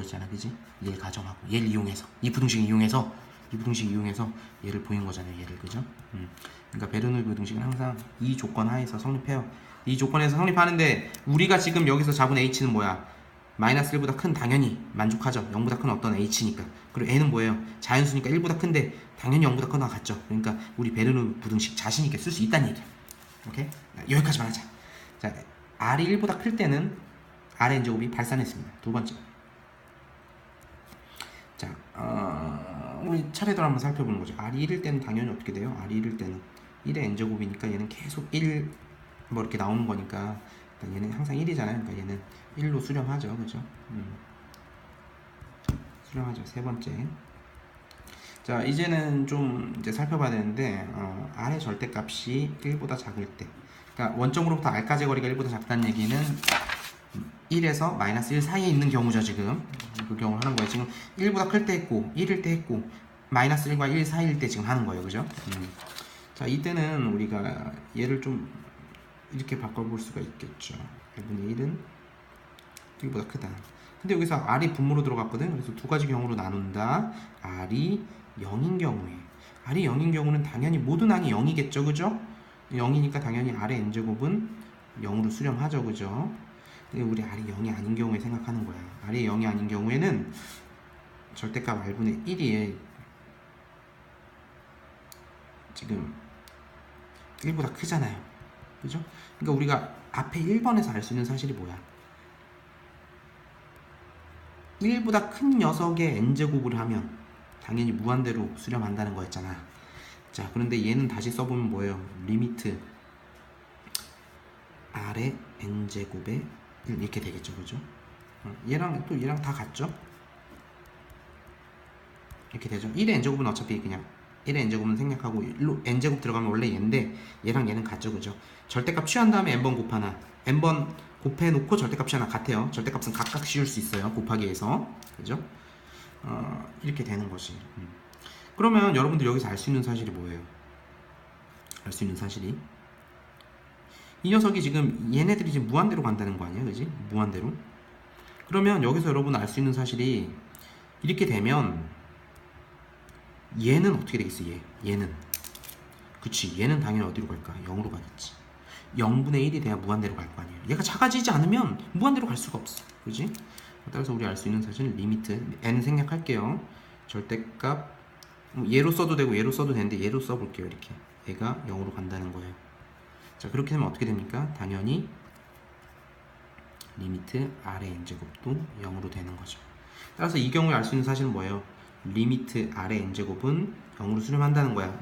보였잖아, 그지? 얘 가정하고 얘를 이용해서 이 부등식 이용해서 얘를 보인 거잖아요, 얘를. 그죠? 그러니까 베르노이 부등식은 항상 이 조건 하에서 성립해요. 이 조건에서 성립하는데 우리가 지금 여기서 잡은 h는 뭐야? 마이너스 1보다 큰, 당연히 만족하죠. 0보다 큰 어떤 h니까. 그리고 n은 뭐예요? 자연수니까 1보다 큰데 당연히 0보다 큰거나 같죠. 그러니까 우리 베르노이 부등식 자신있게 쓸 수 있다는 얘기야. 오케이? 여기까지만 하자. 자, r이 1보다 클 때는 r의 n제곱이 발산했습니다. 두 번째. 자, 우리 차례대로 한번 살펴보는 거죠. r이 1일 때는 당연히 어떻게 돼요? r이 1일 때는 1의 n제곱이니까 얘는 계속 1 뭐 이렇게 나오는 거니까 얘는 항상 1이잖아요. 그러니까 얘는 1로 수렴하죠. 그죠? 수렴하죠. 세 번째. 자, 이제는 좀 이제 살펴봐야 되는데 r의 절대값이 1보다 작을 때, 그러니까 원점으로부터 r까지 거리가 1보다 작다는 얘기는 1에서 마이너스 1 사이에 있는 경우죠. 지금 그 경우를 하는 거예요. 지금 1보다 클 때 했고 1일 때 했고 마이너스 1과 1 사이일 때 지금 하는 거예요. 그죠? 자, 이때는 우리가 얘를 좀 이렇게 바꿔볼 수가 있겠죠. 1분의 1은 1보다 크다. 근데 여기서 r이 분모로 들어갔거든. 그래서 두 가지 경우로 나눈다. r이 0인 경우에, r이 0인 경우는 당연히 모든 항이 0이겠죠. 그죠? 0이니까 당연히 r의 n제곱은 0으로 수렴하죠. 그죠? 근데 우리 r이 0이 아닌 경우에 생각하는 거야. r이 0이 아닌 경우에는 절대값 r분의 1이 지금 1보다 크잖아요. 그죠? 그러니까 우리가 앞에 1번에서 알 수 있는 사실이 뭐야? 1보다 큰 녀석의 n제곱을 하면 당연히 무한대로 수렴한다는 거였잖아. 자, 그런데 얘는 다시 써보면 뭐예요? 리미트 r의 n제곱에 1 이렇게 되겠죠. 그죠? 얘랑 또 얘랑 다 같죠? 이렇게 되죠. 1의 n제곱은 어차피 그냥 1의 n제곱은 생략하고 1로 n제곱 들어가면 원래 얘인데 얘랑 얘는 같죠. 그죠? 절대값 취한 다음에 n번 곱하나, n번 곱해놓고 절대값 취하나 같아요. 절대값은 각각 씌울 수 있어요. 곱하기에서. 그죠? 이렇게 되는 것이. 그러면 여러분들 여기서 알 수 있는 사실이 뭐예요? 알 수 있는 사실이 이 녀석이 지금 얘네들이 지금 무한대로 간다는 거 아니야? 그지? 무한대로. 그러면 여기서 여러분 알 수 있는 사실이 이렇게 되면 얘는 어떻게 되겠어? 얘는 그치, 얘는 당연히 어디로 갈까? 0으로 가겠지. 0분의 1이 돼야 무한대로 갈 거 아니에요. 얘가 작아지지 않으면 무한대로 갈 수가 없어. 그지? 따라서 우리 알 수 있는 사실은 리미트 n 생략할게요. 절대값 얘로 써도 되고 얘로 써도 되는데 얘로 써볼게요. 이렇게 얘가 0으로 간다는 거예요. 자, 그렇게 되면 어떻게 됩니까? 당연히 리미트 r의 n제곱도 0으로 되는 거죠. 따라서 이 경우에 알 수 있는 사실은 뭐예요? 리미트 r의 n제곱은 0으로 수렴한다는 거야.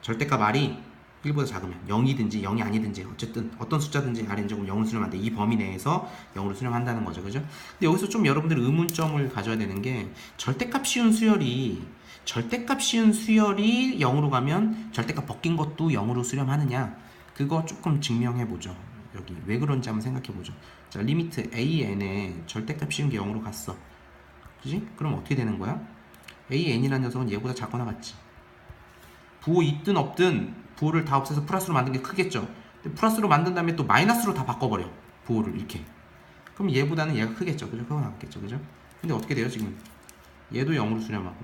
절대값 r이 1보다 작으면 0이든지 0이 아니든지 어쨌든 어떤 숫자든지 r n제곱은 0으로 수렴한다. 이 범위 내에서 0으로 수렴한다는 거죠. 그죠? 근데 여기서 좀 여러분들 의문점을 가져야 되는 게 절대값 씌운 수열이 0으로 가면 절대값 벗긴 것도 0으로 수렴하느냐? 그거 조금 증명해보죠. 여기 왜 그런지 한번 생각해보죠. 자, 리미트 an에 절대값 씌운 게 0으로 갔어. 그지? 그럼 어떻게 되는 거야? an이라는 녀석은 얘보다 작거나 같지. 부호 있든 없든 부호를 다 없애서 플러스로 만든 게 크겠죠. 근데 플러스로 만든 다음에 또 마이너스로 다 바꿔버려. 부호를 이렇게. 그럼 얘보다는 얘가 크겠죠. 그죠? 그건 낫겠죠. 그죠? 근데 어떻게 돼요 지금? 얘도 0으로 수렴하고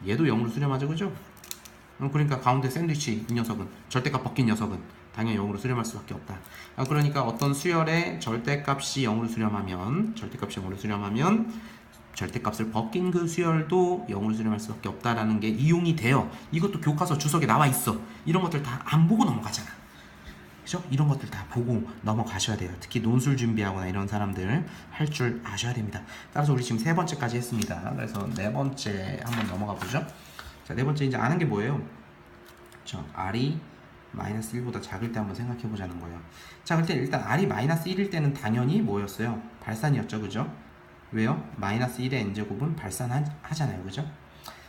얘도 0으로 수렴하죠. 그죠? 그러니까 가운데 샌드위치 이 녀석은, 절대값 벗긴 녀석은 당연히 0으로 수렴할 수밖에 없다. 그러니까 어떤 수열의 절대값이 0으로 수렴하면 절대값을 벗긴 그 수열도 0으로 수렴할 수밖에 없다라는 게 이용이 돼요. 이것도 교과서 주석에 나와 있어. 이런 것들 다 안 보고 넘어가잖아. 그죠? 이런 것들 다 보고 넘어가셔야 돼요. 특히 논술 준비하거나 이런 사람들 할 줄 아셔야 됩니다. 따라서 우리 지금 세 번째까지 했습니다. 그래서 네 번째 한번 넘어가 보죠. 자, 네 번째 이제 아는 게 뭐예요? 저 r이 마이너스 1보다 작을 때 한번 생각해 보자는 거예요. 자, 그때 일단 r이 마이너스 1일 때는 당연히 뭐였어요? 발산이었죠. 그죠? 왜요? 마이너스 1의 n제곱은 발산하잖아요. 그죠?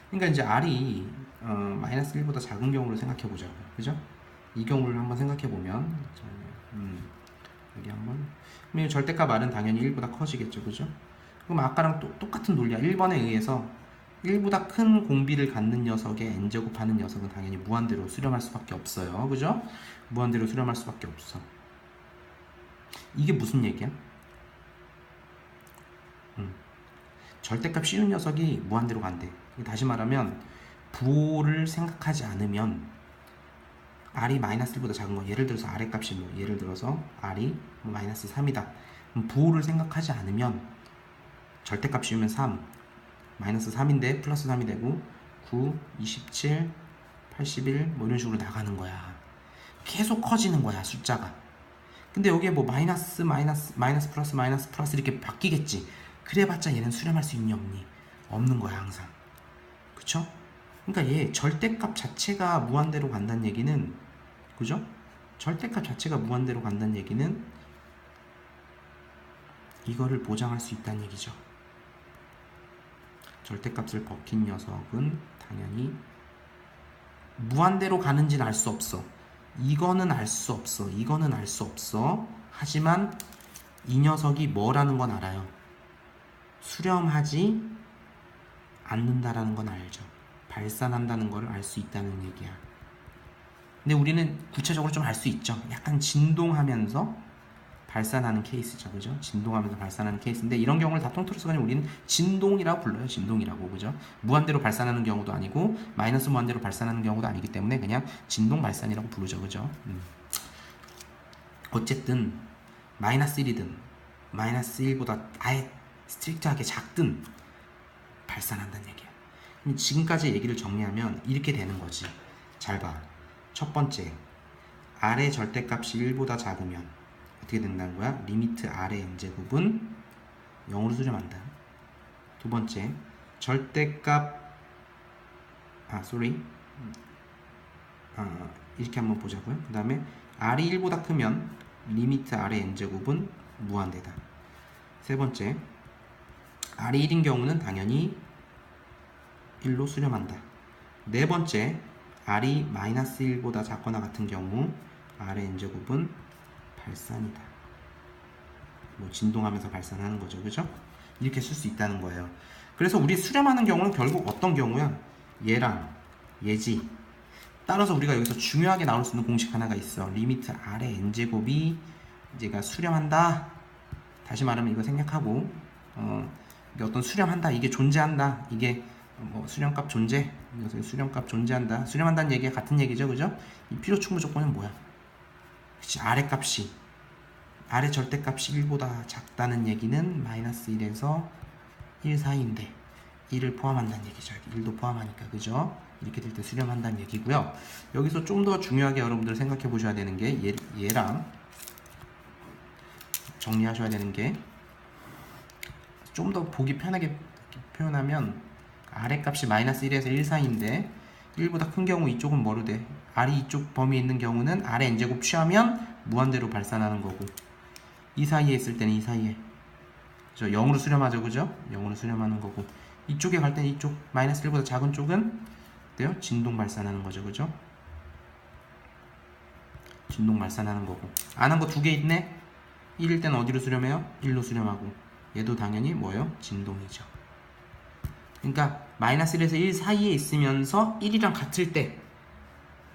그러니까 이제 r이 마이너스 1보다 작은 경우를 생각해 보죠. 그죠? 이 경우를 한번 생각해 보면 여기 한번, 그럼 절대값 r은 당연히 1보다 커지겠죠. 그죠? 그럼 아까랑 똑같은 논리야. 1번에 의해서 1보다 큰 공비를 갖는 녀석의 n제곱 하는 녀석은 당연히 무한대로 수렴할 수밖에 없어요. 그죠? 무한대로 수렴할 수밖에 없어. 이게 무슨 얘기야? 절대값 쉬운 녀석이 무한대로 간대. 다시 말하면 부호를 생각하지 않으면 r이 마이너스 1보다 작은 거, 예를 들어서 r의 값이 뭐, 예를 들어서 r이 뭐 마이너스 3이다. 부호를 생각하지 않으면 절대값 씌우면 3, 마이너스 3인데 플러스 3이 되고 9, 27, 81 뭐 이런 식으로 나가는 거야. 계속 커지는 거야, 숫자가. 근데 여기에 뭐 마이너스 플러스 이렇게 바뀌겠지. 그래봤자 얘는 수렴할 수 있니 없니? 없는 거야, 항상. 그쵸? 그러니까 얘 절대값 자체가 무한대로 간다는 얘기는, 그죠? 절대값 자체가 무한대로 간다는 얘기는 이거를 보장할 수 있다는 얘기죠. 절대값을 벗긴 녀석은 당연히 무한대로 가는지는 알 수 없어. 이거는 알 수 없어. 이거는 알 수 없어. 하지만 이 녀석이 뭐라는 건 알아요. 수렴하지 않는다라는 건 알죠. 발산한다는 걸 알 수 있다는 얘기야. 근데 우리는 구체적으로 좀 알 수 있죠. 약간 진동하면서 발산하는 케이스죠. 그죠? 진동하면서 발산하는 케이스인데 이런 경우를 다 통틀어서 그냥 우리는 진동이라고 불러요. 진동이라고. 그죠? 무한대로 발산하는 경우도 아니고 마이너스 무한대로 발산하는 경우도 아니기 때문에 그냥 진동 발산이라고 부르죠. 그죠? 어쨌든 마이너스 1이든 마이너스 1보다 아예 스트릭트하게 작든 발산한다는 얘기야. 지금까지 얘기를 정리하면 이렇게 되는 거지. 잘 봐. 첫 번째, r의 절대값이 1보다 작으면 어떻게 된다는 거야? 리미트 r의 n제곱은 0으로 수렴한다. 두 번째, 절대값 이렇게 한번 보자고요. 그 다음에 r이 1보다 크면 리미트 r의 n제곱은 무한대다. 세 번째, r이 1인 경우는 당연히 1로 수렴한다. 네 번째, r이 마이너스 1보다 작거나 같은 경우 r의 n제곱은 발산이다. 뭐 진동하면서 발산하는 거죠. 그죠? 이렇게 쓸 수 있다는 거예요. 그래서 우리 수렴하는 경우는 결국 어떤 경우야? 얘랑 얘지. 따라서 우리가 여기서 중요하게 나올 수 있는 공식 하나가 있어. 리미트 r의 n제곱이 이제가 수렴한다. 다시 말하면 이거 생략하고 이게 어떤 수렴한다. 이게 존재한다. 이게 뭐 수렴값 존재. 그래서 수렴값 존재한다. 수렴한다는 얘기가 같은 얘기죠. 그죠? 이 필요 충분 조건은 뭐야? 그치, 아래 절대값이 1보다 작다는 얘기는 마이너스 1에서 1 사이인데 1을 포함한다는 얘기죠. 1도 포함하니까. 그죠? 이렇게 될 때 수렴한다는 얘기고요. 여기서 좀 더 중요하게 여러분들 생각해 보셔야 되는 게 얘랑 정리하셔야 되는 게 좀 더 보기 편하게 표현하면 아래 값이 마이너스 1에서 1 사이인데 1보다 큰 경우 이쪽은 뭐로 돼? r이 이쪽 범위에 있는 경우는 r의 n제곱 취하면 무한대로 발산하는 거고 이 사이에 있을 때는 이 사이에 0으로 수렴하죠. 그죠? 0으로 수렴하는 거고 이쪽에 갈 때는 이쪽 마이너스 1보다 작은 쪽은 어때요? 진동 발산하는 거죠. 그죠? 진동 발산하는 거고 안 한 거 두 개 있네? 1일 때는 어디로 수렴해요? 1로 수렴하고 얘도 당연히 뭐예요? 진동이죠. 그러니까 마이너스 1에서 1 사이에 있으면서 1이랑 같을 때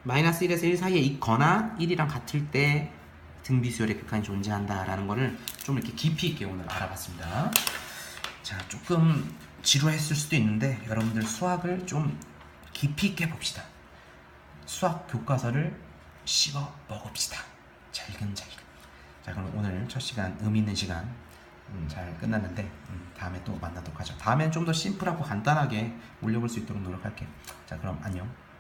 마이너스 1에서 1 사이에 있거나 1이랑 같을 때 등비수열의 극한이 존재한다라는 거를 좀 이렇게 깊이 있게 오늘 알아봤습니다. 자, 조금 지루했을 수도 있는데 여러분들 수학을 좀 깊이 있게 봅시다. 수학 교과서를 씹어 먹읍시다. 잘근잘근. 자, 그럼 오늘 첫 시간 의미 있는 시간 잘 끝났는데 다음에 또 만나도록 하죠. 다음엔 좀 더 심플하고 간단하게 올려볼 수 있도록 노력할게. 자, 그럼 안녕.